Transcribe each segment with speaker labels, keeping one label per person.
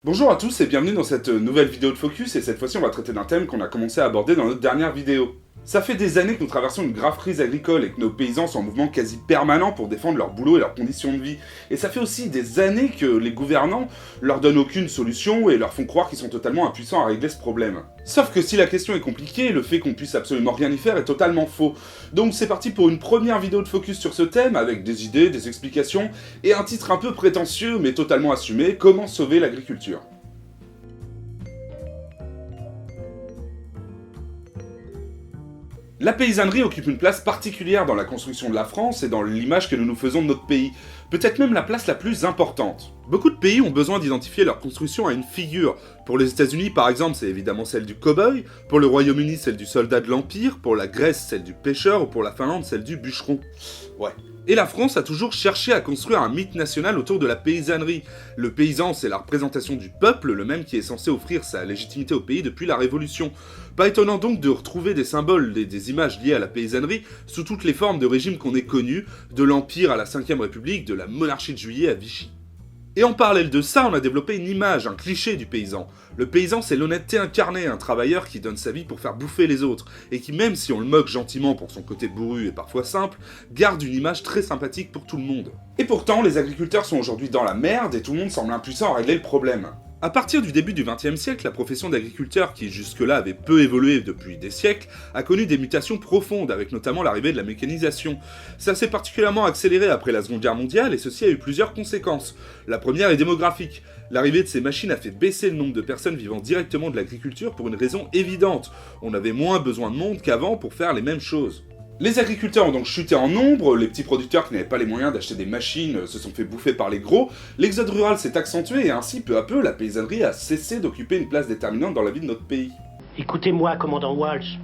Speaker 1: Bonjour à tous et bienvenue dans cette nouvelle vidéo de Focus, et cette fois-ci on va traiter d'un thème qu'on a commencé à aborder dans notre dernière vidéo. Ça fait des années que nous traversons une grave crise agricole et que nos paysans sont en mouvement quasi permanent pour défendre leur boulot et leurs conditions de vie. Et ça fait aussi des années que les gouvernants leur donnent aucune solution et leur font croire qu'ils sont totalement impuissants à régler ce problème. Sauf que si la question est compliquée, le fait qu'on puisse absolument rien y faire est totalement faux. Donc c'est parti pour une première vidéo de Focus sur ce thème, avec des idées, des explications, et un titre un peu prétentieux mais totalement assumé, comment sauver l'agriculture. La paysannerie occupe une place particulière dans la construction de la France et dans l'image que nous nous faisons de notre pays, peut-être même la place la plus importante. Beaucoup de pays ont besoin d'identifier leur construction à une figure. Pour les États-Unis par exemple, c'est évidemment celle du cow-boy, pour le Royaume-Uni celle du soldat de l'Empire, pour la Grèce celle du pêcheur ou pour la Finlande celle du bûcheron. Ouais. Et la France a toujours cherché à construire un mythe national autour de la paysannerie. Le paysan, c'est la représentation du peuple, le même qui est censé offrir sa légitimité au pays depuis la Révolution. Pas étonnant donc de retrouver des symboles et des images liées à la paysannerie sous toutes les formes de régimes qu'on ait connus, de l'Empire à la Ve République, de la monarchie de Juillet à Vichy. Et en parallèle de ça, on a développé une image, un cliché du paysan. Le paysan, c'est l'honnêteté incarnée, un travailleur qui donne sa vie pour faire bouffer les autres, et qui, même si on le moque gentiment pour son côté bourru et parfois simple, garde une image très sympathique pour tout le monde. Et pourtant, les agriculteurs sont aujourd'hui dans la merde et tout le monde semble impuissant à régler le problème. À partir du début du XXe siècle, la profession d'agriculteur, qui jusque-là avait peu évolué depuis des siècles, a connu des mutations profondes, avec notamment l'arrivée de la mécanisation. Ça s'est particulièrement accéléré après la Seconde Guerre mondiale, et ceci a eu plusieurs conséquences. La première est démographique. L'arrivée de ces machines a fait baisser le nombre de personnes vivant directement de l'agriculture pour une raison évidente. On avait moins besoin de monde qu'avant pour faire les mêmes choses. Les agriculteurs ont donc chuté en nombre, les petits producteurs qui n'avaient pas les moyens d'acheter des machines se sont fait bouffer par les gros, l'exode rural s'est accentué et ainsi, peu à peu, la paysannerie a cessé d'occuper une place déterminante dans la vie de notre pays.
Speaker 2: Écoutez-moi, commandant Walsh,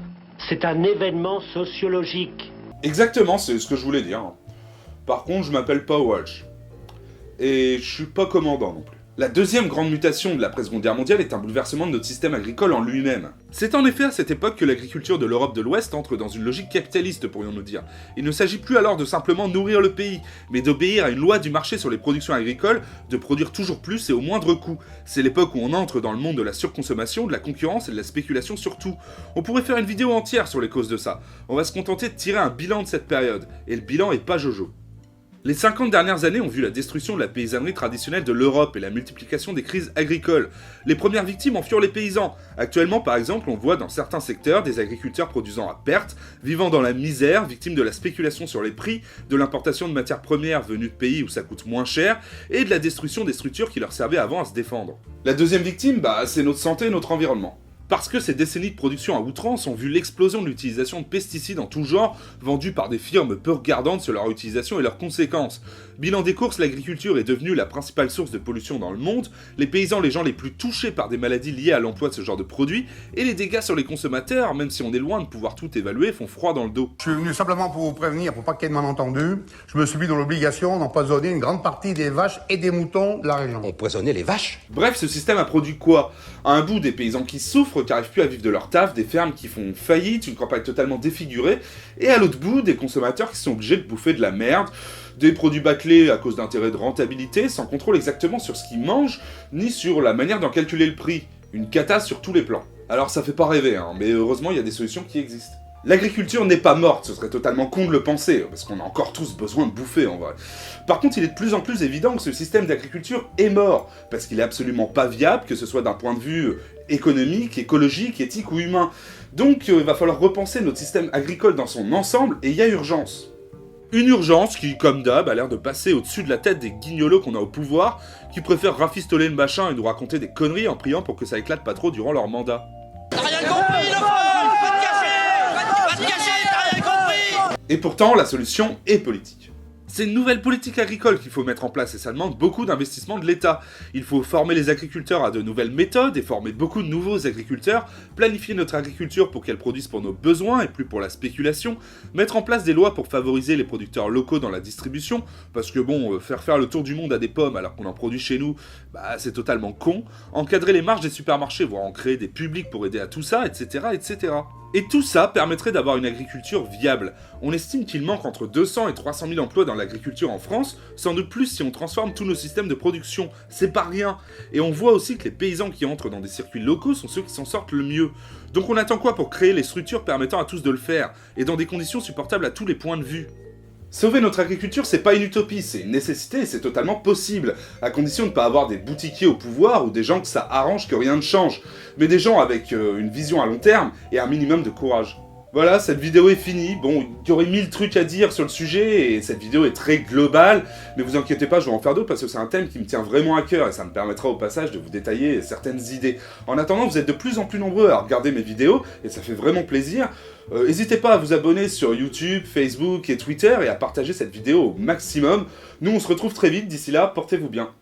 Speaker 2: c'est un événement sociologique.
Speaker 1: Exactement, c'est ce que je voulais dire. Par contre, je m'appelle pas Walsh. Et je suis pas commandant non plus. La deuxième grande mutation de l'après-Seconde Guerre mondiale est un bouleversement de notre système agricole en lui-même. C'est en effet à cette époque que l'agriculture de l'Europe de l'Ouest entre dans une logique capitaliste, pourrions-nous dire. Il ne s'agit plus alors de simplement nourrir le pays, mais d'obéir à une loi du marché sur les productions agricoles, de produire toujours plus et au moindre coût. C'est l'époque où on entre dans le monde de la surconsommation, de la concurrence et de la spéculation surtout. On pourrait faire une vidéo entière sur les causes de ça. On va se contenter de tirer un bilan de cette période, et le bilan est pas jojo. Les 50 dernières années ont vu la destruction de la paysannerie traditionnelle de l'Europe et la multiplication des crises agricoles. Les premières victimes en furent les paysans. Actuellement, par exemple, on voit dans certains secteurs des agriculteurs produisant à perte, vivant dans la misère, victimes de la spéculation sur les prix, de l'importation de matières premières venues de pays où ça coûte moins cher, et de la destruction des structures qui leur servaient avant à se défendre. La deuxième victime, c'est notre santé et notre environnement. Parce que ces décennies de production à outrance ont vu l'explosion de l'utilisation de pesticides en tout genre, vendus par des firmes peu regardantes sur leur utilisation et leurs conséquences. Bilan des courses, l'agriculture est devenue la principale source de pollution dans le monde, les paysans les gens les plus touchés par des maladies liées à l'emploi de ce genre de produits, et les dégâts sur les consommateurs, même si on est loin de pouvoir tout évaluer, font froid dans le dos.
Speaker 3: Je suis venu simplement pour vous prévenir, pour pas qu'il y ait de malentendus. Je me suis mis dans l'obligation d'empoisonner une grande partie des vaches et des moutons de la région.
Speaker 4: Empoisonner les vaches?
Speaker 1: Bref, ce système a produit quoi? À un bout, des paysans qui souffrent, qui n'arrivent plus à vivre de leur taf, des fermes qui font faillite, une campagne totalement défigurée, et à l'autre bout, des consommateurs qui sont obligés de bouffer de la merde, des produits bâclés à cause d'intérêts de rentabilité, sans contrôle exactement sur ce qu'ils mangent, ni sur la manière d'en calculer le prix. Une cata sur tous les plans. Alors ça fait pas rêver, mais heureusement il y a des solutions qui existent. L'agriculture n'est pas morte, ce serait totalement con de le penser, parce qu'on a encore tous besoin de bouffer en vrai. Par contre, il est de plus en plus évident que ce système d'agriculture est mort, parce qu'il est absolument pas viable, que ce soit d'un point de vue économique, écologique, éthique ou humain. Donc il va falloir repenser notre système agricole dans son ensemble, et il y a urgence. Une urgence qui, comme d'hab, a l'air de passer au-dessus de la tête des guignolos qu'on a au pouvoir, qui préfèrent rafistoler le machin et nous raconter des conneries en priant pour que ça éclate pas trop durant leur mandat.
Speaker 5: T'as rien compris, le front! Va te cacher! Va te cacher, t'as rien compris!
Speaker 1: Et pourtant, la solution est politique. C'est une nouvelle politique agricole qu'il faut mettre en place et ça demande beaucoup d'investissement de l'État. Il faut former les agriculteurs à de nouvelles méthodes et former beaucoup de nouveaux agriculteurs, planifier notre agriculture pour qu'elle produise pour nos besoins et plus pour la spéculation, mettre en place des lois pour favoriser les producteurs locaux dans la distribution, parce que faire le tour du monde à des pommes alors qu'on en produit chez nous, c'est totalement con, encadrer les marges des supermarchés, voire en créer des publics pour aider à tout ça, etc., etc. Et tout ça permettrait d'avoir une agriculture viable. On estime qu'il manque entre 200 et 300 000 emplois dans l'agriculture en France, sans doute plus si on transforme tous nos systèmes de production. C'est pas rien. Et on voit aussi que les paysans qui entrent dans des circuits locaux sont ceux qui s'en sortent le mieux. Donc on attend quoi pour créer les structures permettant à tous de le faire, et dans des conditions supportables à tous les points de vue? Sauver notre agriculture, c'est pas une utopie, c'est une nécessité et c'est totalement possible, à condition de ne pas avoir des boutiquiers au pouvoir ou des gens que ça arrange que rien ne change, mais des gens avec une vision à long terme et un minimum de courage. Voilà, cette vidéo est finie. Bon, il y aurait 1000 trucs à dire sur le sujet, et cette vidéo est très globale, mais vous inquiétez pas, je vais en faire d'autres parce que c'est un thème qui me tient vraiment à cœur, et ça me permettra au passage de vous détailler certaines idées. En attendant, vous êtes de plus en plus nombreux à regarder mes vidéos, et ça fait vraiment plaisir. N'hésitez pas à vous abonner sur YouTube, Facebook et Twitter, et à partager cette vidéo au maximum. Nous, on se retrouve très vite, d'ici là, portez-vous bien.